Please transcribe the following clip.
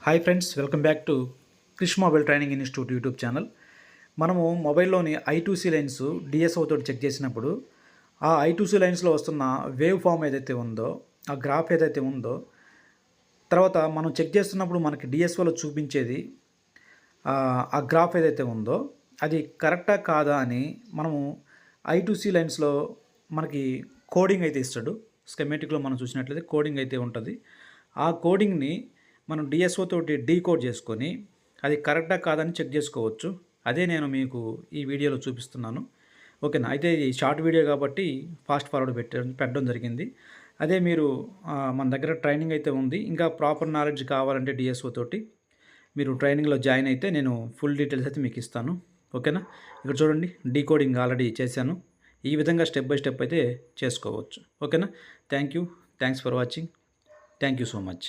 Hi friends, welcome back to Krish mobile training institute YouTube channel. మనము మొబైల్లోని I2C lines DSO తోటి check చేసినప్పుడు ఆ I2C లైన్స్లో వస్తున్న వేవ్ ఫామ్ ఏదైతే ఉందో, ఆ గ్రాఫ్ ఏదైతే ఉందో, తర్వాత మనం చెక్ చేస్తున్నప్పుడు మనకి డిఎస్ఓలో చూపించేది ఆ గ్రాఫ్ ఏదైతే ఉందో అది కరెక్టా కాదా అని మనము I2C లైన్స్లో మనకి కోడింగ్ అయితే ఇస్తాడు. స్కెమెటిక్లో మనం చూసినట్లయితే కోడింగ్ అయితే ఉంటుంది. ఆ కోడింగ్ని మనం డిఎస్ఓ తోటి డీకోడ్ చేసుకొని అది కరెక్టా కాదని చెక్ చేసుకోవచ్చు. అదే నేను మీకు ఈ వీడియోలో చూపిస్తున్నాను. ఓకేనా. అయితే ఇది షార్ట్ వీడియో కాబట్టి ఫాస్ట్ ఫార్వర్డ్ పెట్టడం జరిగింది. అదే మీరు మన దగ్గర ట్రైనింగ్ అయితే ఉంది. ఇంకా ప్రాపర్ నాలెడ్జ్ కావాలంటే డిఎస్ఓ తోటి మీరు ట్రైనింగ్లో జాయిన్ అయితే నేను ఫుల్ డీటెయిల్స్ అయితే మీకు ఇస్తాను. ఓకేనా. ఇక్కడ చూడండి, డీకోడింగ్ ఆల్రెడీ చేశాను. ఈ విధంగా స్టెప్ బై స్టెప్ అయితే చేసుకోవచ్చు. ఓకేనా. Thanks for watching. Thank you so much.